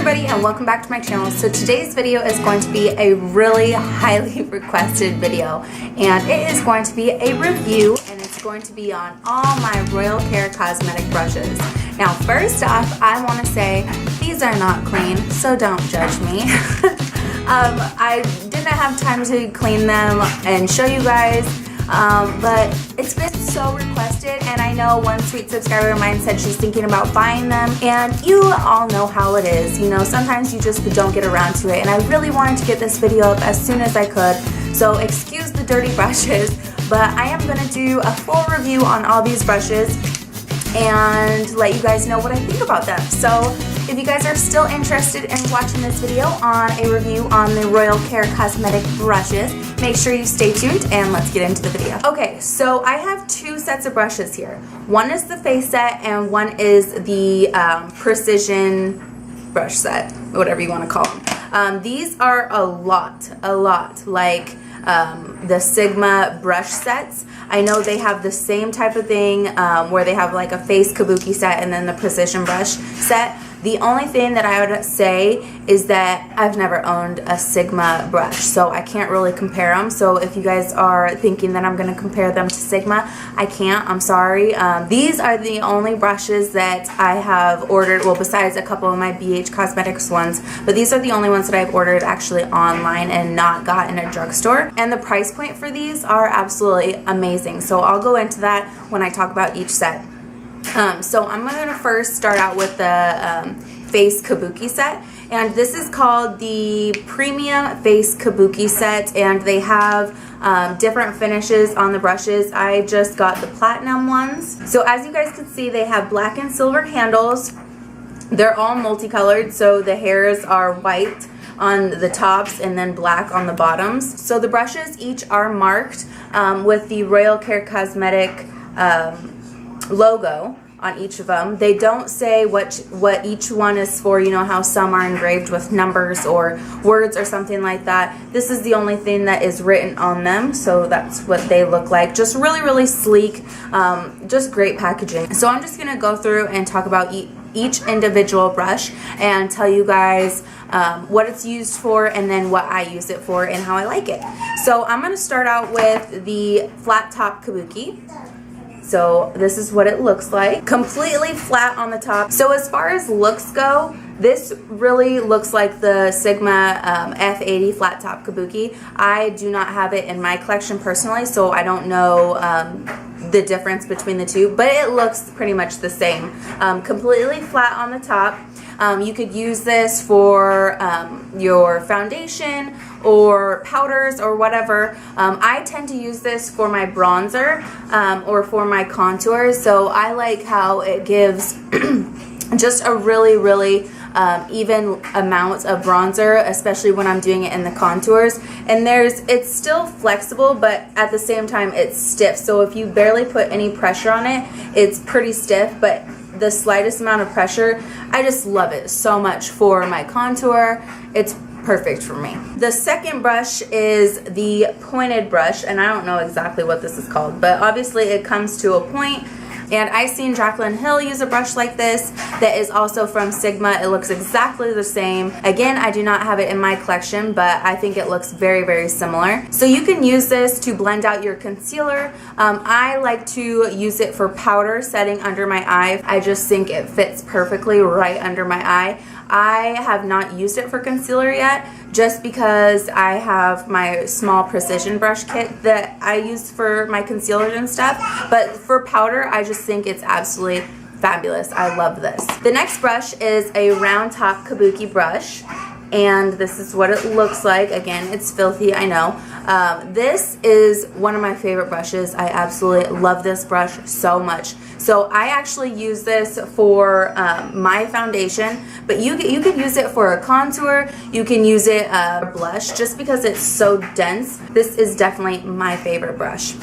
everybody and welcome back to my channel. So today's video is going to be a really highly requested video, and it is going to be a review, and it's going to be on all my Royal Care cosmetic brushes. Now first off, I want to say these are not clean, so don't judge me. I didn't have time to clean them and show you guys, but it's been so requested, and I know one sweet subscriber of mine said she's thinking about buying them, and you all know how it is, you know, sometimes you just don't get around to it, and I really wanted to get this video up as soon as I could, so excuse the dirty brushes, but I am going to do a full review on all these brushes and let you guys know what I think about them. So if you guys are still interested in watching this video on a review on the Royal Care cosmetic brushes, make sure you stay tuned and let's get into the video. Okay, so I have two sets of brushes here. One is the face set and one is the precision brush set, whatever you want to call them. These are a lot like the Sigma brush sets. I know they have the same type of thing where they have like a face kabuki set and then the precision brush set. The only thing that I would say is that I've never owned a Sigma brush, so I can't really compare them. So if you guys are thinking that I'm going to compare them to Sigma, I can't. I'm sorry. These are the only brushes that I have ordered, well, besides a couple of my BH Cosmetics ones, but these are the only ones that I've ordered actually online and not got in a drugstore. And the price point for these are absolutely amazing. So I'll go into that when I talk about each set. So I'm going to first start out with the face kabuki set, and this is called the premium face kabuki set, and they have different finishes on the brushes. I just got the platinum ones. So as you guys can see, they have black and silver handles. They're all multicolored, so the hairs are white on the tops and then black on the bottoms. So the brushes each are marked with the Royal Care cosmetic logo on each of them. They don't say what each one is for, you know how some are engraved with numbers or words or something like that. This is the only thing that is written on them, so that's what they look like. Just really sleek, just great packaging. So I'm just gonna go through and talk about each individual brush and tell you guys what it's used for and then what I use it for and how I like it. So I'm gonna start out with the flat top kabuki. So this is what it looks like, completely flat on the top. So as far as looks go, this really looks like the Sigma F80 flat top kabuki. I do not have it in my collection personally, so I don't know the difference between the two, but it looks pretty much the same. Completely flat on the top. You could use this for your foundation or powders or whatever. I tend to use this for my bronzer or for my contours, so I like how it gives just a really even amount of bronzer, especially when I'm doing it in the contours. And it's still flexible, but at the same time it's stiff, so if you barely put any pressure on it, it's pretty stiff, but the slightest amount of pressure, I just love it so much for my contour. It's perfect for me. The second brush is the pointed brush, and I don't know exactly what this is called, but obviously it comes to a point. And I seen Jaclyn Hill use a brush like this that is also from Sigma. It looks exactly the same. Again, I do not have it in my collection, but I think it looks very similar. So you can use this to blend out your concealer. I like to use it for powder setting under my eye. I just think it fits perfectly right under my eye. I have not used it for concealer yet, just because I have my small precision brush kit that I use for my concealers and stuff, but for powder, I just think it's absolutely fabulous. I love this. The next brush is a round top kabuki brush, and this is what it looks like. Again, it's filthy, I know. This is one of my favorite brushes. I absolutely love this brush so much. So I actually use this for my foundation, but you could use it for a contour, you can use it for blush, just because it's so dense. This is definitely my favorite brush.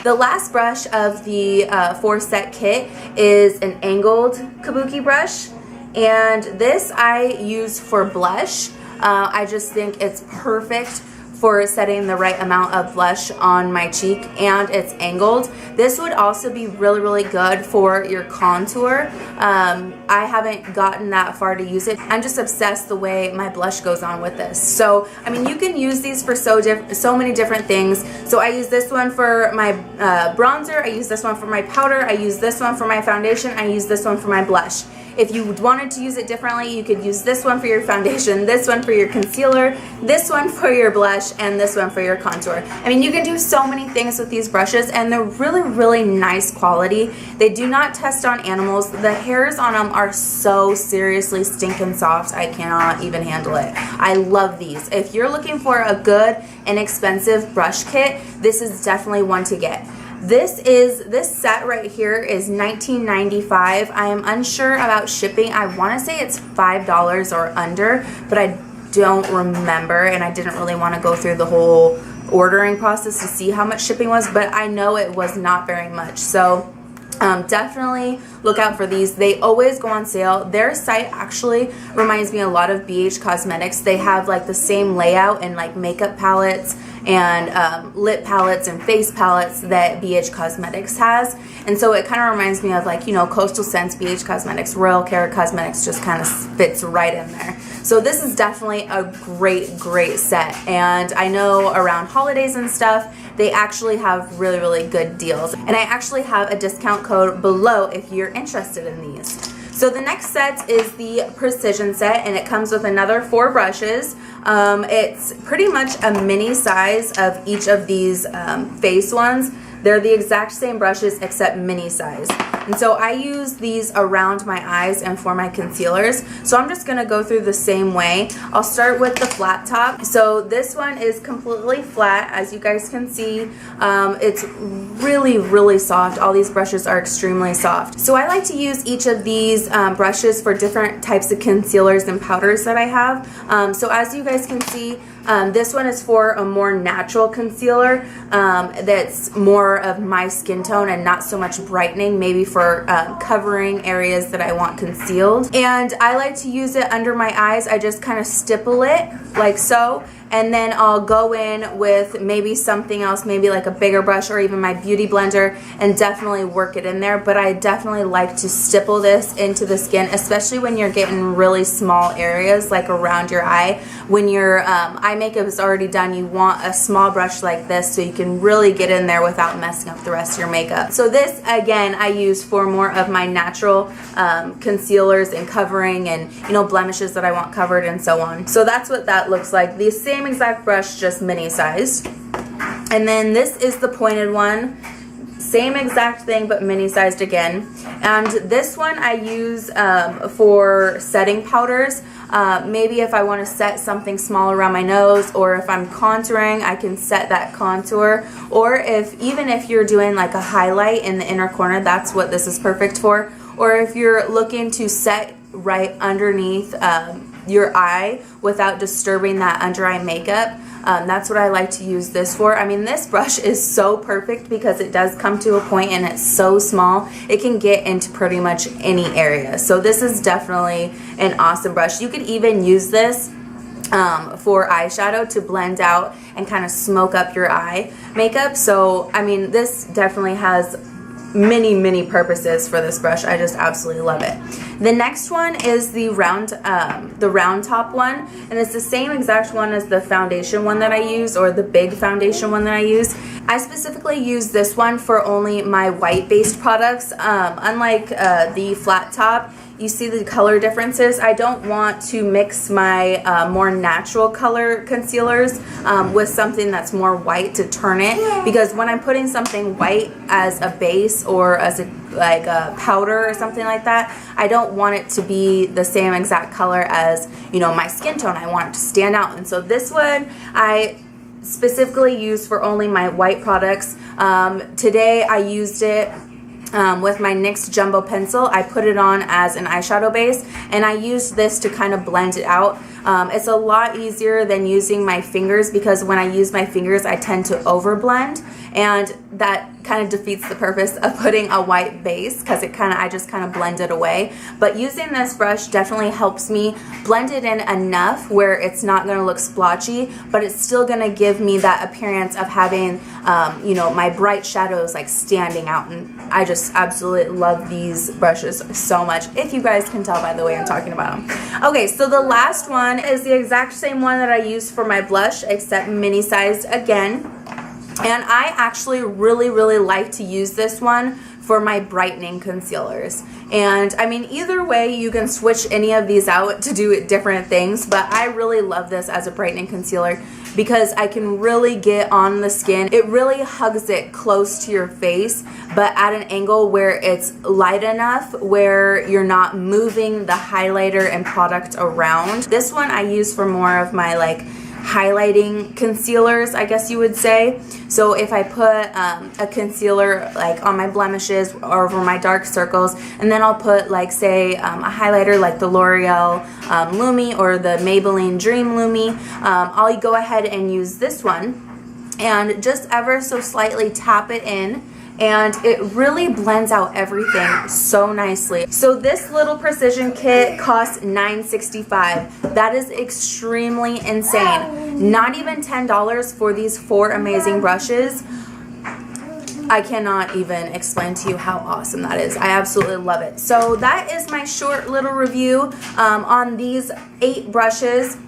The last brush of the 4-set kit is an angled kabuki brush, and this I use for blush. I just think it's perfect for setting the right amount of blush on my cheek, and it's angled. This would also be really, really good for your contour. I haven't gotten that far to use it. I'm just obsessed the way my blush goes on with this. So, I mean, you can use these for so many different things. So I use this one for my bronzer, I use this one for my powder, I use this one for my foundation, I use this one for my blush. If you wanted to use it differently, you could use this one for your foundation, this one for your concealer, this one for your blush, and this one for your contour. I mean, you can do so many things with these brushes, and they're really, really nice quality. They do not test on animals. The hairs on them are so seriously stinking soft. I cannot even handle it. I love these. If you're looking for a good, inexpensive brush kit, this is definitely one to get. This set right here is $19.95. I am unsure about shipping. I want to say it's $5 or under, but I don't remember, and I didn't really want to go through the whole ordering process to see how much shipping was, but I know it was not very much. So definitely look out for these. They always go on sale. Their site actually reminds me a lot of BH Cosmetics. They have like the same layout and like makeup palettes and lip palettes and face palettes that BH Cosmetics has. And so it kind of reminds me of like, you know, Coastal Scents, BH Cosmetics, Royal Care Cosmetics just kind of fits right in there. So this is definitely a great, great set. And I know around holidays and stuff, they actually have really, really good deals. And I actually have a discount code below if you're interested in these. So the next set is the Precision set, and it comes with another 4 brushes. It's pretty much a mini size of each of these face ones. They're the exact same brushes except mini size. And so I use these around my eyes and for my concealers. So I'm just going to go through the same way. I'll start with the flat top. So this one is completely flat, as you guys can see. It's really, really soft. All these brushes are extremely soft. So I like to use each of these brushes for different types of concealers and powders that I have. So as you guys can see, this one is for a more natural concealer that's more of my skin tone and not so much brightening, maybe for covering areas that I want concealed. And I like to use it under my eyes. I just kind of stipple it like so, and then I'll go in with maybe something else, maybe like a bigger brush or even my beauty blender, and definitely work it in there. But I definitely like to stipple this into the skin, especially when you're getting really small areas like around your eye. When your eye makeup is already done, you want a small brush like this so you can really get in there without messing up the rest of your makeup. So this, again, I use for more of my natural concealers and covering and, you know, blemishes that I want covered and so on. So that's what that looks like. The same exact brush, just mini sized. And then this is the pointed one. Same exact thing, but mini sized again. And this one I use for setting powders. Maybe if I want to set something small around my nose, or if I'm contouring, I can set that contour. Or even if you're doing like a highlight in the inner corner, that's what this is perfect for. Or if you're looking to set right underneath your eye without disturbing that under eye makeup, that's what I like to use this for. I mean, this brush is so perfect because it does come to a point and it's so small, it can get into pretty much any area. So this is definitely an awesome brush. You could even use this for eyeshadow to blend out and kind of smoke up your eye makeup. So, I mean, this definitely has many purposes for this brush. I just absolutely love it. The next one is the round top one, and it's the same exact one as the foundation one that I use, or the big foundation one that I use. I specifically use this one for only my white based products. Unlike the flat top, you see the color differences. I don't want to mix my more natural color concealers with something that's more white to turn it, because when I'm putting something white as a base or as a powder or something like that, I don't want it to be the same exact color as, you know, my skin tone. I want it to stand out. And so this one I specifically use for only my white products. Today I used it with my NYX Jumbo Pencil. I put it on as an eyeshadow base, and I used this to kind of blend it out. It's a lot easier than using my fingers, because when I use my fingers I tend to overblend, and that kind of defeats the purpose of putting a white base because I just kind of blend it away. But using this brush definitely helps me blend it in enough where it's not going to look splotchy, but it's still going to give me that appearance of having, you know, my bright shadows like standing out. And I just absolutely love these brushes so much, if you guys can tell by the way I'm talking about them. Okay, so the last one is the exact same one that I used for my blush, except mini sized again. And I actually really like to use this one for my brightening concealers. And I mean, either way, you can switch any of these out to do different things, but I really love this as a brightening concealer because I can really get on the skin. It really hugs it close to your face, but at an angle where it's light enough where you're not moving the highlighter and product around. This one I use for more of my like highlighting concealers, I guess you would say. So if I put a concealer like on my blemishes or over my dark circles, and then I'll put like say a highlighter like the L'Oreal Lumi or the Maybelline Dream Lumi, I'll go ahead and use this one and just ever so slightly tap it in, and it really blends out everything so nicely. So this little precision kit costs $9.65. That is extremely insane. Not even $10 for these 4 amazing brushes. I cannot even explain to you how awesome that is. I absolutely love it. So that is my short little review on these 8 brushes.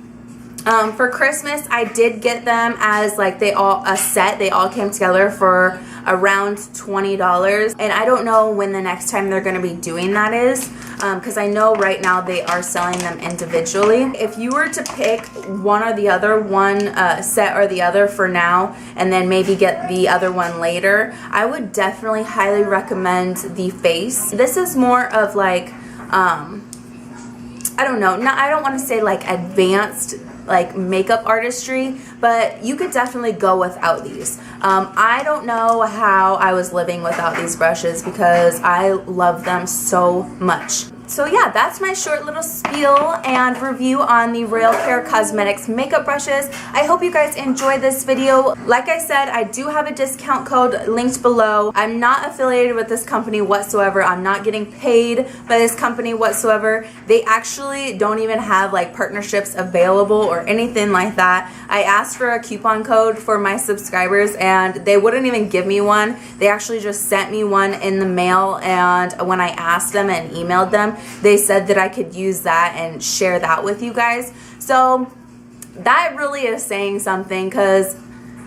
For Christmas, I did get them as like a set. They all came together for around $20, and I don't know when the next time they're going to be doing that is, because I know right now they are selling them individually. If you were to pick one or the other, one set or the other for now, and then maybe get the other one later, I would definitely highly recommend the face. This is more of like, I don't know, I don't want to say like advanced like makeup artistry, but you could definitely go without these. I don't know how I was living without these brushes because I love them so much. So yeah, that's my short little spiel and review on the Royal Care Cosmetics makeup brushes. I hope you guys enjoyed this video. Like I said, I do have a discount code linked below. I'm not affiliated with this company whatsoever. I'm not getting paid by this company whatsoever. They actually don't even have like partnerships available or anything like that. I asked for a coupon code for my subscribers and they wouldn't even give me one. They actually just sent me one in the mail, and when I asked them and emailed them, they said that I could use that and share that with you guys. So that really is saying something, because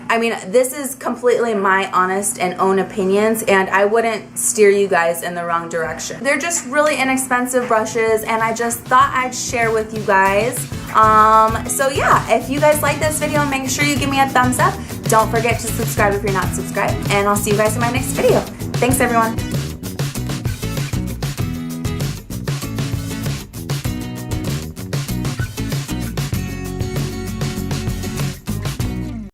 I mean, this is completely my honest and own opinions, and I wouldn't steer you guys in the wrong direction. They're just really inexpensive brushes, and I just thought I'd share with you guys. So yeah, if you guys like this video, make sure you give me a thumbs up. Don't forget to subscribe if you're not subscribed, and I'll see you guys in my next video. Thanks, everyone.